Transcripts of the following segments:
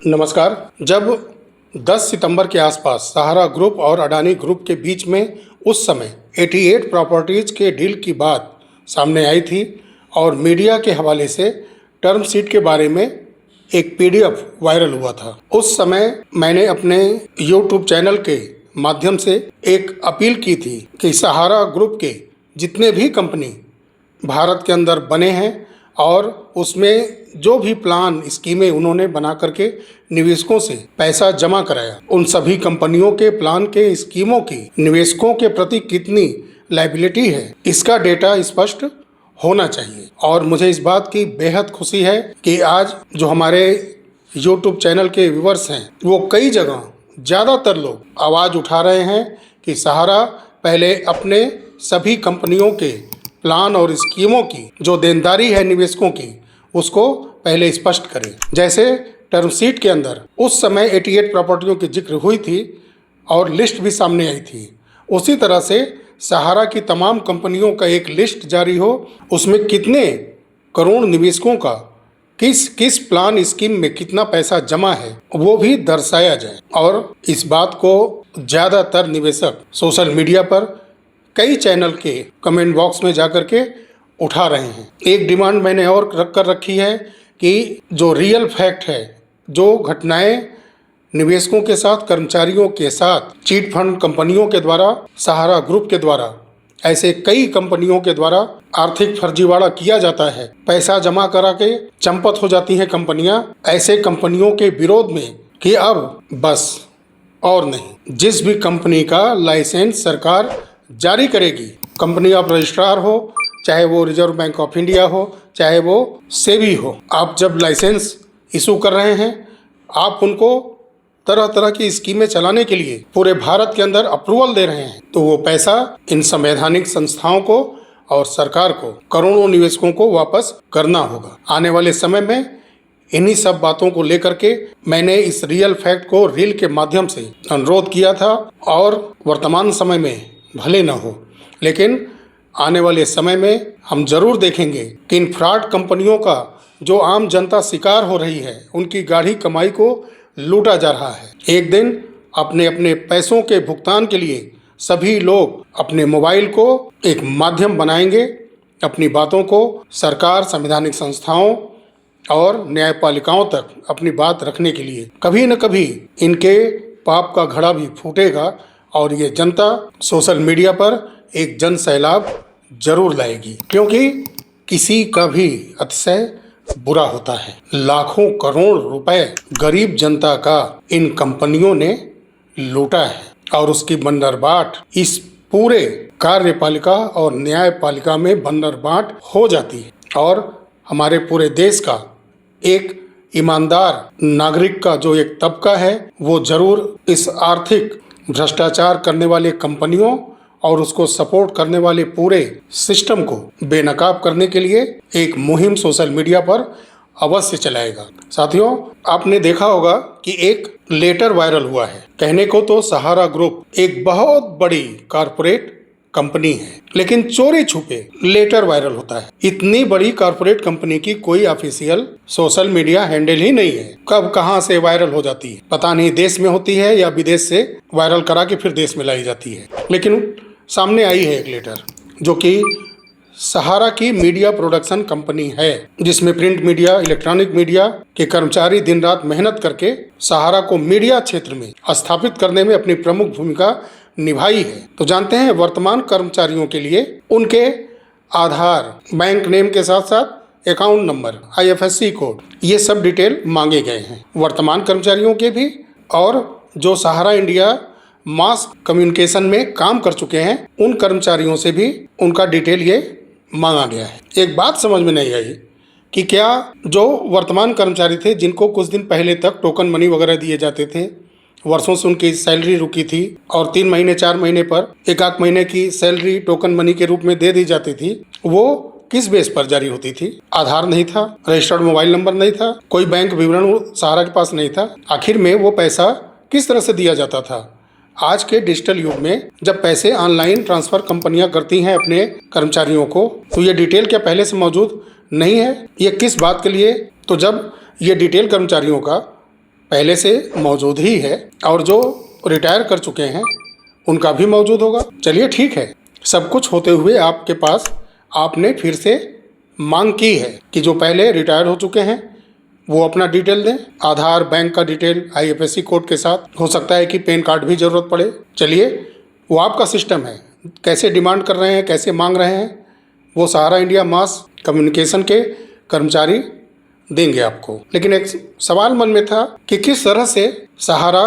नमस्कार। जब 10 सितंबर के आसपास सहारा ग्रुप और अडानी ग्रुप के बीच में उस समय 88 प्रॉपर्टीज के डील की बात सामने आई थी और मीडिया के हवाले से टर्म शीट के बारे में एक पीडीएफ वायरल हुआ था, उस समय मैंने अपने यूट्यूब चैनल के माध्यम से एक अपील की थी कि सहारा ग्रुप के जितने भी कंपनी भारत के अंदर बने हैं और उसमें जो भी प्लान स्कीमें उन्होंने बना करके निवेशकों से पैसा जमा कराया, उन सभी कंपनियों के प्लान के स्कीमों की निवेशकों के प्रति कितनी लायबिलिटी है, इसका डेटा स्पष्ट होना चाहिए। और मुझे इस बात की बेहद खुशी है कि आज जो हमारे YouTube चैनल के व्यूअर्स हैं वो कई जगह ज़्यादातर लोग आवाज़ उठा रहे हैं कि सहारा पहले अपने सभी कंपनियों के प्लान और स्कीमों की जो देनदारी है निवेशकों की उसको पहले स्पष्ट करें। जैसे टर्म शीट के अंदर उस समय 88 प्रॉपर्टियों की जिक्र हुई थी और लिस्ट भी सामने आई थी, उसी तरह से सहारा की तमाम कंपनियों का एक लिस्ट जारी हो, उसमें कितने करोड़ निवेशकों का किस प्लान स्कीम में कितना पैसा जमा है वो भी दर्शाया जाए। और इस बात को ज़्यादातर निवेशक सोशल मीडिया पर कई चैनल के कमेंट बॉक्स में जाकर के उठा रहे हैं। एक डिमांड मैंने और रख कर रखी है कि जो रियल फैक्ट है, जो घटनाएं निवेशकों के साथ, कर्मचारियों के साथ, चीट फंड कंपनियों के द्वारा, सहारा ग्रुप के द्वारा, ऐसे कई कंपनियों के द्वारा आर्थिक फर्जीवाड़ा किया जाता है, पैसा जमा करा के चंपत हो जाती हैं कंपनियां, ऐसे कंपनियों के विरोध में कि अब बस और नहीं, जिस भी कंपनी का लाइसेंस सरकार जारी करेगी, कंपनी ऑफ रजिस्ट्रार हो, चाहे वो रिजर्व बैंक ऑफ इंडिया हो, चाहे वो सेबी हो, आप जब लाइसेंस इशू कर रहे हैं, आप उनको तरह तरह की स्कीमें चलाने के लिए पूरे भारत के अंदर अप्रूवल दे रहे हैं, तो वो पैसा इन संवैधानिक संस्थाओं को और सरकार को, करोड़ों निवेशकों को वापस करना होगा। आने वाले समय में इन्हीं सब बातों को लेकर के मैंने इस रियल फैक्ट को रील के माध्यम से अनुरोध किया था। और वर्तमान समय में भले न हो, लेकिन आने वाले समय में हम जरूर देखेंगे कि इन फ्रॉड कंपनियों का जो आम जनता शिकार हो रही है, उनकी गाढ़ी कमाई को लूटा जा रहा है। एक दिन अपने अपने पैसों के भुगतान के लिए सभी लोग अपने मोबाइल को एक माध्यम बनाएंगे, अपनी बातों को सरकार, संवैधानिक संस्थाओं और न्यायपालिकाओं तक अपनी बात रखने के लिए। कभी न कभी इनके पाप का घड़ा भी फूटेगा और ये जनता सोशल मीडिया पर एक जन सैलाब जरूर लाएगी, क्योंकि किसी का भी अतिशय बुरा होता है। लाखों करोड़ रुपए गरीब जनता का इन कंपनियों ने लूटा है और उसकी बंदरबाट इस पूरे कार्यपालिका और न्यायपालिका में बंदरबाट हो जाती है। और हमारे पूरे देश का एक ईमानदार नागरिक का जो एक तबका है वो जरूर इस आर्थिक भ्रष्टाचार करने वाले कंपनियों और उसको सपोर्ट करने वाले पूरे सिस्टम को बेनकाब करने के लिए एक मुहिम सोशल मीडिया पर अवश्य चलाएगा। साथियों, आपने देखा होगा कि एक लेटर वायरल हुआ है। कहने को तो सहारा ग्रुप एक बहुत बड़ी कॉरपोरेट कंपनी है, लेकिन चोरी छुपे लेटर वायरल होता है। इतनी बड़ी कॉरपोरेट कंपनी की कोई ऑफिशियल सोशल मीडिया हैंडल ही नहीं है। कब कहां से वायरल हो जाती है पता नहीं, देश में होती है या विदेश से वायरल करा के फिर देश में लाई जाती है। लेकिन सामने आई है एक लेटर जो कि सहारा की मीडिया प्रोडक्शन कंपनी है, जिसमें प्रिंट मीडिया, इलेक्ट्रॉनिक मीडिया के कर्मचारी दिन रात मेहनत करके सहारा को मीडिया क्षेत्र में स्थापित करने में अपनी प्रमुख भूमिका निभाई है। तो जानते हैं, वर्तमान कर्मचारियों के लिए उनके आधार, बैंक नेम के साथ साथ अकाउंट नंबर, IFSC कोड, ये सब डिटेल मांगे गए हैं वर्तमान कर्मचारियों के भी, और जो सहारा इंडिया मास कम्युनिकेशन में काम कर चुके हैं उन कर्मचारियों से भी उनका डिटेल ये मांगा गया है। एक बात समझ में नहीं आई कि क्या जो वर्तमान कर्मचारी थे, जिनको कुछ दिन पहले तक टोकन मनी वगैरह दिए जाते थे, वर्षों से उनकी सैलरी रुकी थी और 3 महीने 4 महीने पर एक महीने की सैलरी टोकन मनी के रूप में दे दी जाती थी, वो किस बेस पर जारी होती थी? आधार नहीं था, रजिस्टर्ड मोबाइल नंबर नहीं था, कोई बैंक विवरण सहारा के पास नहीं था। आखिर में वो पैसा किस तरह से दिया जाता था? आज के डिजिटल युग में जब पैसे ऑनलाइन ट्रांसफ़र कंपनियां करती हैं अपने कर्मचारियों को, तो ये डिटेल क्या पहले से मौजूद नहीं है? ये किस बात के लिए? तो जब ये डिटेल कर्मचारियों का पहले से मौजूद ही है और जो रिटायर कर चुके हैं उनका भी मौजूद होगा। चलिए ठीक है, सब कुछ होते हुए आपके पास आपने फिर से मांग की है कि जो पहले रिटायर हो चुके हैं वो अपना डिटेल दें, आधार, बैंक का डिटेल, IFSC कोड के साथ। हो सकता है कि पैन कार्ड भी ज़रूरत पड़े। चलिए, वो आपका सिस्टम है, कैसे डिमांड कर रहे हैं, कैसे मांग रहे हैं, वो सहारा इंडिया मास कम्युनिकेशन के कर्मचारी देंगे आपको। लेकिन एक सवाल मन में था कि किस तरह से सहारा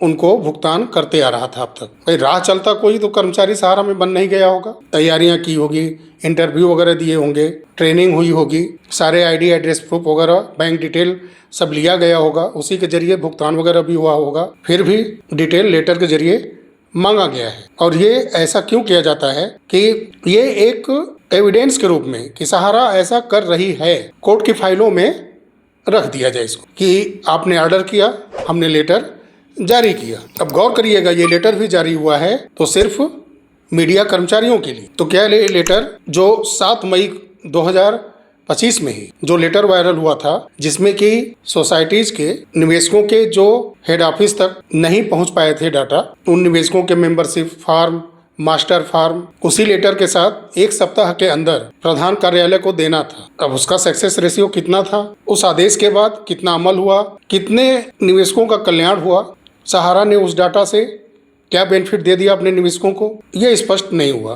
उनको भुगतान करते आ रहा था अब तक। भाई राह चलता कोई तो कर्मचारी सहारा में बन नहीं गया होगा। तैयारियां की होगी, इंटरव्यू वगैरह दिए होंगे, ट्रेनिंग हुई होगी, सारे ID, एड्रेस प्रूफ वगैरह, बैंक डिटेल सब लिया गया होगा, उसी के जरिए भुगतान वगैरह भी हुआ होगा। फिर भी डिटेल लेटर के जरिए मांगा गया है। और ये ऐसा क्यों किया जाता है कि ये एक एविडेंस के रूप में कि सहारा ऐसा कर रही है, कोर्ट की फाइलों में रख दिया जाए इसको कि आपने ऑर्डर किया, हमने लेटर जारी किया। अब गौर करिएगा, ये लेटर भी जारी हुआ है तो सिर्फ मीडिया कर्मचारियों के लिए। तो क्या लेटर जो 7 मई 2025 में ही जो लेटर वायरल हुआ था, जिसमें कि सोसाइटीज के निवेशकों के जो हेड ऑफिस तक नहीं पहुंच पाए थे डाटा, उन निवेशकों के मेंबरशिप फॉर्म, मास्टर फॉर्म, उसी लेटर के साथ 1 सप्ताह के अंदर प्रधान कार्यालय को देना था। अब उसका सक्सेस रेशियो कितना था, उस आदेश के बाद कितना अमल हुआ, कितने निवेशकों का कल्याण हुआ, सहारा ने उस डाटा से क्या बेनिफिट दे दिया अपने निवेशकों को, यह स्पष्ट नहीं हुआ।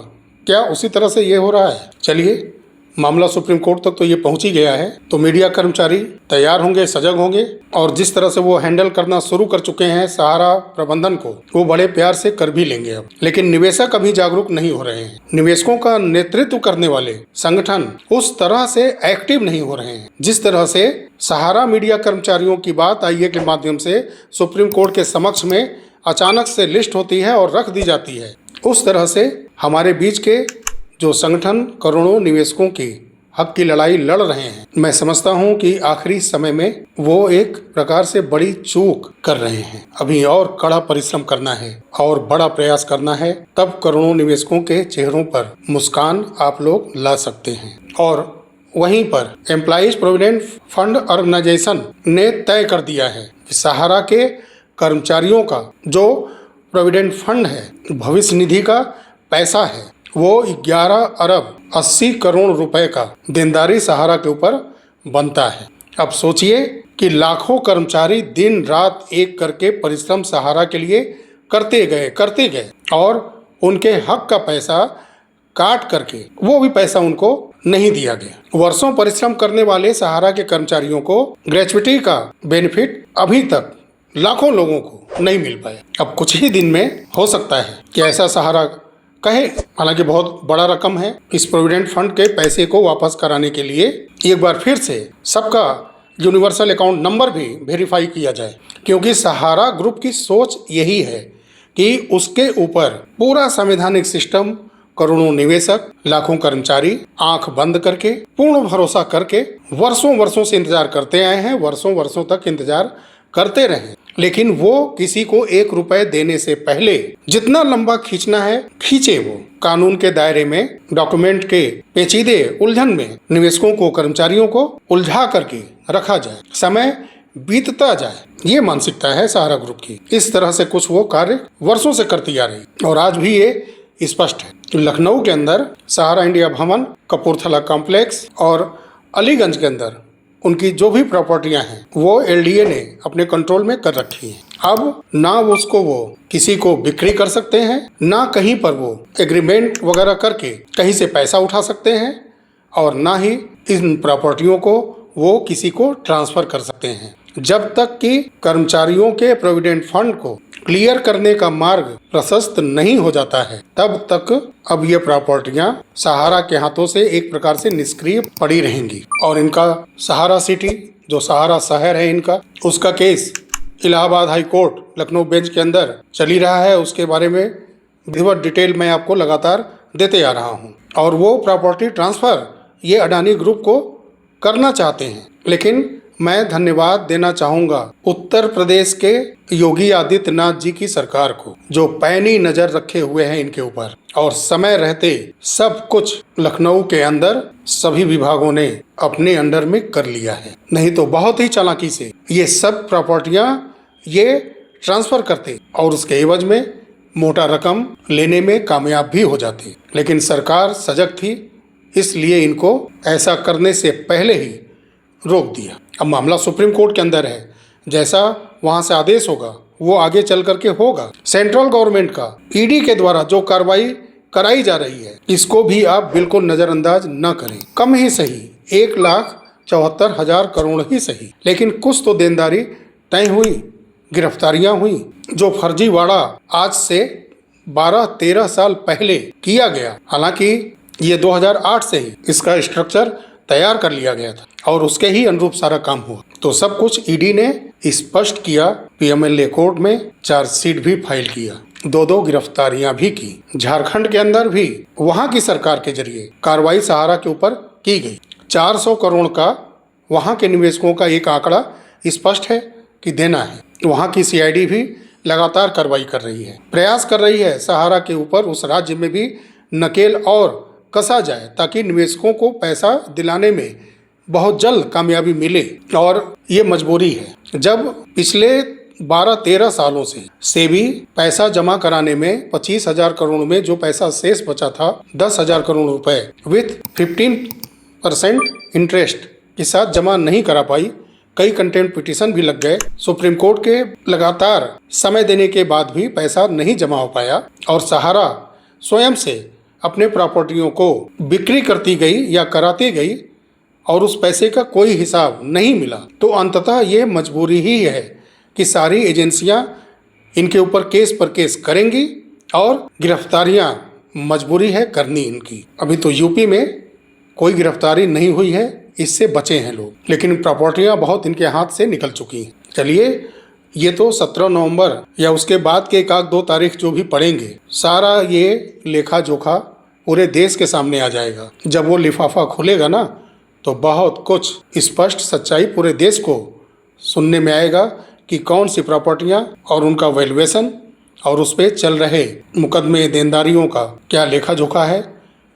क्या उसी तरह से ये हो रहा है? चलिए, मामला सुप्रीम कोर्ट तक तो ये पहुंच ही गया है, तो मीडिया कर्मचारी तैयार होंगे, सजग होंगे, और जिस तरह से वो हैंडल करना शुरू कर चुके हैं सहारा प्रबंधन को, वो बड़े प्यार से कर भी लेंगे अब। लेकिन निवेशक अभी जागरूक नहीं हो रहे हैं। निवेशकों का नेतृत्व करने वाले संगठन उस तरह से एक्टिव नहीं हो रहे हैं जिस तरह से सहारा मीडिया कर्मचारियों की बात IA के माध्यम से सुप्रीम कोर्ट के समक्ष में अचानक से लिस्ट होती है और रख दी जाती है। उस तरह से हमारे बीच के जो संगठन करोड़ों निवेशकों की हक की लड़ाई लड़ रहे हैं, मैं समझता हूं कि आखिरी समय में वो एक प्रकार से बड़ी चूक कर रहे हैं। अभी और कड़ा परिश्रम करना है और बड़ा प्रयास करना है, तब करोड़ों निवेशकों के चेहरों पर मुस्कान आप लोग ला सकते हैं। और वहीं पर एम्प्लॉइज प्रोविडेंट फंड ऑर्गेनाइजेशन ने तय कर दिया है कि सहारा के कर्मचारियों का जो प्रोविडेंट फंड है, भविष्य निधि का पैसा है, वो 11 अरब 80 करोड़ रुपए का देनदारी सहारा के ऊपर बनता है। अब सोचिए कि लाखों कर्मचारी दिन रात एक करके परिश्रम सहारा के लिए करते गए और उनके हक का पैसा काट करके वो भी पैसा उनको नहीं दिया गया। वर्षों परिश्रम करने वाले सहारा के कर्मचारियों को ग्रेच्युटी का बेनिफिट अभी तक लाखों लोगों को नहीं मिल पाया। अब कुछ ही दिन में हो सकता है कि ऐसा सहारा कहे, हालांकि बहुत बड़ा रकम है, इस प्रोविडेंट फंड के पैसे को वापस कराने के लिए एक बार फिर से सबका यूनिवर्सल अकाउंट नंबर भी वेरीफाई किया जाए, क्योंकि सहारा ग्रुप की सोच यही है कि उसके ऊपर पूरा संवैधानिक सिस्टम, करोड़ों निवेशक, लाखों कर्मचारी आंख बंद करके, पूर्ण भरोसा करके वर्षों से इंतजार करते आए हैं, वर्षों तक इंतजार करते रहे। लेकिन वो किसी को 1 रुपए देने से पहले जितना लंबा खींचना है खींचे। वो कानून के दायरे में, डॉक्यूमेंट के पेचीदे उलझन में निवेशकों को, कर्मचारियों को उलझा करके रखा जाए, समय बीतता जाए, ये मानसिकता है सहारा ग्रुप की। इस तरह से कुछ वो कार्य वर्षों से करती आ रही और आज भी ये स्पष्ट है। लखनऊ के अंदर सहारा इंडिया भवन, कपूरथला कॉम्प्लेक्स और अलीगंज के अंदर उनकी जो भी प्रॉपर्टियां हैं वो LDA ने अपने कंट्रोल में कर रखी हैं। अब ना उसको वो किसी को बिक्री कर सकते हैं, ना कहीं पर वो एग्रीमेंट वगैरह करके कहीं से पैसा उठा सकते हैं, और ना ही इन प्रॉपर्टियों को वो किसी को ट्रांसफर कर सकते हैं। जब तक कि कर्मचारियों के प्रोविडेंट फंड को क्लियर करने का मार्ग प्रशस्त नहीं हो जाता है, तब तक अब ये प्रॉपर्टियां सहारा के हाथों से एक प्रकार से निष्क्रिय पड़ी रहेंगी। और इनका सहारा सिटी, जो सहारा शहर है इनका, उसका case Allahabad high court Lucknow bench के अंदर चली रहा है। उसके बारे में विधिवत डिटेल मैं आपको लगातार देते आ रहा हूँ। और वो प्रॉपर्टी ट्रांसफ़र ये अडानी ग्रुप को करना चाहते हैं, लेकिन मैं धन्यवाद देना चाहूंगा उत्तर प्रदेश के योगी आदित्यनाथ जी की सरकार को, जो पैनी नजर रखे हुए हैं इनके ऊपर, और समय रहते सब कुछ लखनऊ के अंदर सभी विभागों ने अपने अंडर में कर लिया है। नहीं तो बहुत ही चालाकी से ये सब प्रॉपर्टियां ये ट्रांसफर करते और उसके एवज में मोटा रकम लेने में कामयाब भी हो जाते। लेकिन सरकार सजग थी, इसलिए इनको ऐसा करने से पहले ही रोक दिया। अब मामला सुप्रीम कोर्ट के अंदर है, जैसा वहां से आदेश होगा वो आगे चल करके होगा। सेंट्रल गवर्नमेंट का ईडी के द्वारा जो कार्रवाई कराई जा रही है, इसको भी आप बिल्कुल नज़रअंदाज न करें। कम ही सही 1,74,000 करोड़ ही सही, लेकिन कुछ तो देनदारी तय हुई, गिरफ्तारियां हुई। जो फर्जीवाड़ा आज से 12-13 साल पहले किया गया, हालांकि ये 2008 से ही इसका स्ट्रक्चर तैयार कर लिया गया था और उसके ही अनुरूप सारा काम हुआ। तो सब कुछ ईडी ने स्पष्ट किया। पीएमएलए कोर्ट में चार्जशीट भी फाइल किया, 2 गिरफ्तारियां भी की। झारखंड के अंदर भी वहां की सरकार के जरिए कार्रवाई सहारा के ऊपर की गई। 400 करोड़ का वहां के निवेशकों का एक आंकड़ा स्पष्ट है कि देना है। वहां की सीआईडी भी लगातार कार्रवाई कर रही है, प्रयास कर रही है सहारा के ऊपर उस राज्य में भी नकेल और कसा जाए, ताकि निवेशकों को पैसा दिलाने में बहुत जल्द कामयाबी मिले। और ये मजबूरी है, जब पिछले 12-13 सालों से सेबी पैसा जमा कराने में 25,000 करोड़ में जो पैसा शेष बचा था 10,000 करोड़ रुपए विथ 15% इंटरेस्ट के साथ जमा नहीं करा पाई। कई कंटेम्प्ट पिटीशन भी लग गए। सुप्रीम कोर्ट के लगातार समय देने के बाद भी पैसा नहीं जमा हो पाया और सहारा स्वयं से अपने प्रॉपर्टियों को बिक्री करती गई या कराती गई और उस पैसे का कोई हिसाब नहीं मिला। तो अंततः ये मजबूरी ही है कि सारी एजेंसियां इनके ऊपर केस पर केस करेंगी और गिरफ्तारियां मजबूरी है करनी इनकी। अभी तो यूपी में कोई गिरफ्तारी नहीं हुई है, इससे बचे हैं लोग, लेकिन प्रॉपर्टियां बहुत इनके हाथ से निकल चुकी हैं। चलिए, ये तो 17 नवंबर या उसके बाद के 1-2 तारीख जो भी पड़ेंगे, सारा ये लेखा जोखा पूरे देश के सामने आ जाएगा। जब वो लिफाफा खुलेगा ना, तो बहुत कुछ स्पष्ट सच्चाई पूरे देश को सुनने में आएगा कि कौन सी प्रॉपर्टियां और उनका वैल्यूएशन और उस पर चल रहे मुकदमे देनदारियों का क्या लेखा जोखा है।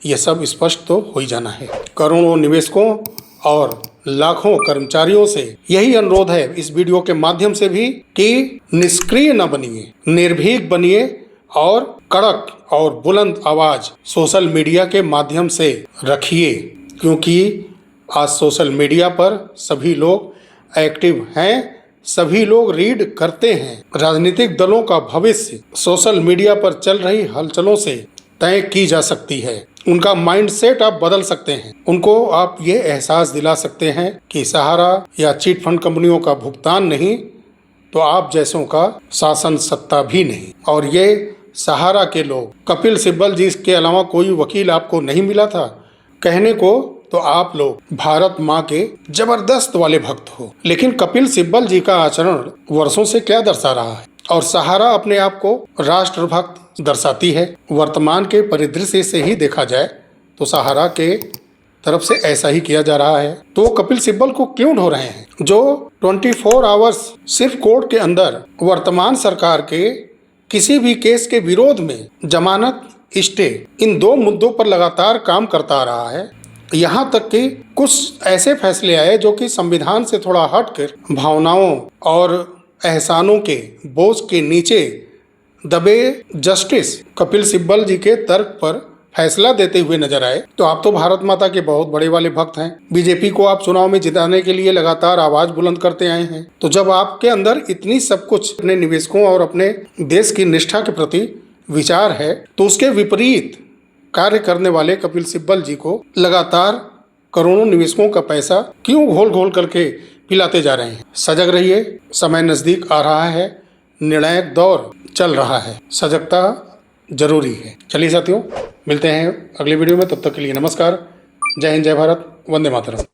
ये सब स्पष्ट तो हो ही जाना है। करोड़ों निवेशकों और लाखों कर्मचारियों से यही अनुरोध है इस वीडियो के माध्यम से भी कि निष्क्रिय न बनिए, निर्भीक बनिए और कड़क और बुलंद आवाज सोशल मीडिया के माध्यम से रखिए, क्योंकि आज सोशल मीडिया पर सभी लोग एक्टिव हैं, सभी लोग रीड करते हैं। राजनीतिक दलों का भविष्य सोशल मीडिया पर चल रही हलचलों से तय की जा सकती है। उनका माइंडसेट आप बदल सकते हैं। उनको आप ये एहसास दिला सकते हैं कि सहारा या चिट फंड कंपनियों का भुगतान नहीं तो आप जैसों का शासन सत्ता भी नहीं। और ये सहारा के लोग, कपिल सिब्बल जी के अलावा कोई वकील आपको नहीं मिला था कहने को, तो आप लोग भारत माँ के जबरदस्त वाले भक्त हो। लेकिन कपिल सिब्बल जी का आचरण वर्षों से क्या दर्शा रहा है, और सहारा अपने आप को राष्ट्रभक्त दर्शाती है। वर्तमान के परिदृश्य से ही देखा जाए तो सहारा के तरफ से ऐसा ही किया जा रहा है। तो कपिल सिब्बल को क्यों ढो रहे हैं, जो 24 आवर्स सिर्फ कोर्ट के अंदर वर्तमान सरकार के किसी भी केस के विरोध में जमानत, स्टे, इन 2 मुद्दों पर लगातार काम करता आ रहा है। यहाँ तक कि कुछ ऐसे फैसले आए जो कि संविधान से थोड़ा हटकर भावनाओं और एहसानों के बोझ के नीचे दबे जस्टिस कपिल सिब्बल जी के तर्क पर फैसला देते हुए नजर आए। तो आप तो भारत माता के बहुत बड़े वाले भक्त हैं। बीजेपी को आप चुनाव में जिताने के लिए लगातार आवाज बुलंद करते आए हैं। तो जब आपके अंदर इतनी सब कुछ अपने निवेशकों और अपने देश की निष्ठा के प्रति विचार है, तो उसके विपरीत कार्य करने वाले कपिल सिब्बल जी को लगातार करोड़ों निवेशकों का पैसा क्यों घोल घोल करके पिलाते जा रहे हैं। सजग रहिए, समय नजदीक आ रहा है, निर्णायक दौर चल रहा है, सजगता जरूरी है। चलिए साथियों, मिलते हैं अगली वीडियो में, तब तक के लिए नमस्कार। जय हिंद, जय भारत, वंदे मातरम।